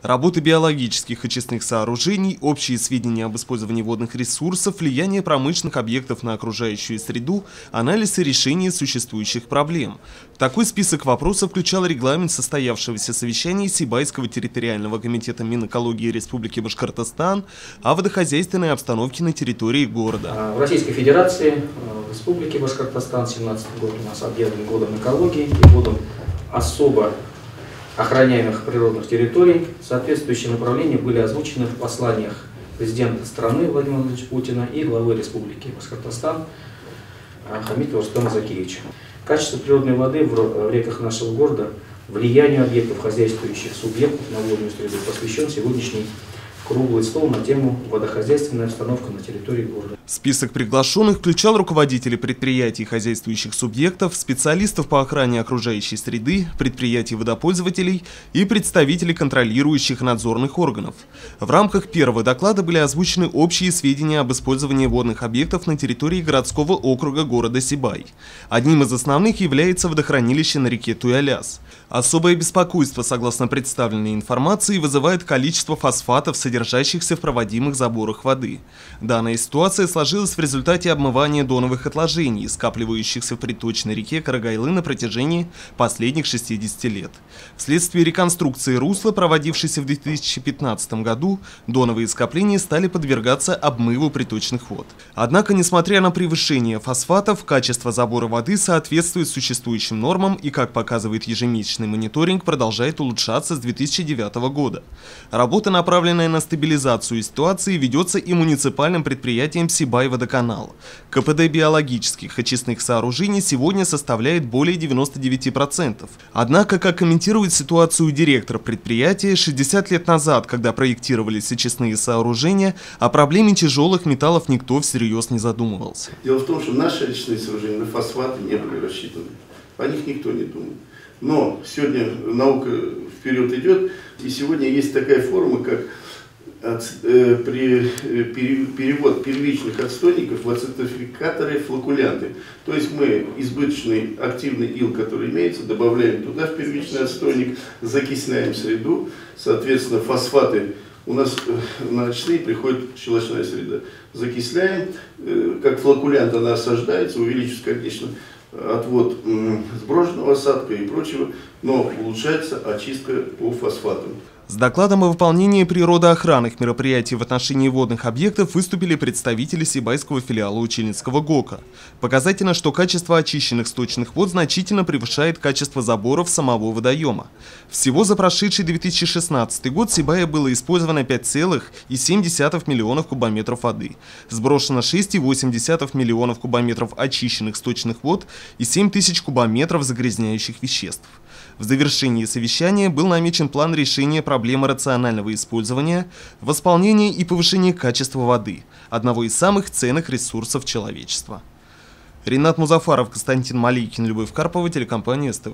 Работы биологических очистных сооружений, общие сведения об использовании водных ресурсов, влияние промышленных объектов на окружающую среду, анализ и решение существующих проблем. Такой список вопросов включал регламент состоявшегося совещания Сибайского территориального комитета Минэкологии Республики Башкортостан о водохозяйственной обстановке на территории города. В Российской Федерации, в Республике Башкортостан 2017 год у нас объявлен годом экологии и годом особо охраняемых природных территорий. Соответствующие направления были озвучены в посланиях президента страны Владимира Владимировича Путина и главы Республики Башкортостан Хамитова Рустема Закиевича. Качество природной воды в реках нашего города, влиянию объектов хозяйствующих субъектов на водную среду посвящен сегодняшний круглый стол на тему «Водохозяйственная обстановка на территории города». Список приглашенных включал руководителей предприятий хозяйствующих субъектов, специалистов по охране окружающей среды, предприятий водопользователей и представителей контролирующих надзорных органов. В рамках первого доклада были озвучены общие сведения об использовании водных объектов на территории городского округа города Сибай. Одним из основных является водохранилище на реке Туяляс. Особое беспокойство, согласно представленной информации, вызывает количество фосфатов, содержащихся в проводимых заборах воды. Данная ситуация сложилась в результате обмывания доновых отложений, скапливающихся в приточной реке Карагайлы на протяжении последних 60 лет. Вследствие реконструкции русла, проводившейся в 2015 году, доновые скопления стали подвергаться обмыву приточных вод. Однако, несмотря на превышение фосфатов, качество забора воды соответствует существующим нормам и, как показывает ежемесячный мониторинг, продолжает улучшаться с 2009 года. Работа, направленная на стабилизацию ситуации, ведется и муниципальным предприятием Сибай-Водоканал. КПД биологических очистных сооружений сегодня составляет более 99%. Однако, как комментирует ситуацию директор предприятия, 60 лет назад, когда проектировались очистные сооружения, о проблеме тяжелых металлов никто всерьез не задумывался. Дело в том, что наши очистные сооружения на фосфаты не были рассчитаны. О них никто не думает. Но сегодня наука вперед идет, и сегодня есть такая форма, как перевод первичных отстойников в ацетофикаторы-флокулянты. То есть мы избыточный активный ил, который имеется, добавляем туда в первичный отстойник, закисляем среду, соответственно фосфаты у нас на очистные приходит щелочная среда. Закисляем, как флокулянт она осаждается, увеличивается, конечно, отвод сброшенного осадка и прочего, но улучшается очистка по фосфатам. С докладом о выполнении природоохранных мероприятий в отношении водных объектов выступили представители Сибайского филиала Учельницкого ГОКа. Показательно, что качество очищенных сточных вод значительно превышает качество заборов самого водоема. Всего за прошедший 2016 год в Сибае было использовано 5,7 миллионов кубометров воды. Сброшено 6,8 миллионов кубометров очищенных сточных вод и 7 тысяч кубометров загрязняющих веществ. В завершении совещания был намечен план решения проблемы рационального использования, восполнения и повышения качества воды, одного из самых ценных ресурсов человечества. Ринат Музафаров, Константин Маликин, Любовь Карпова, телекомпания СТВ.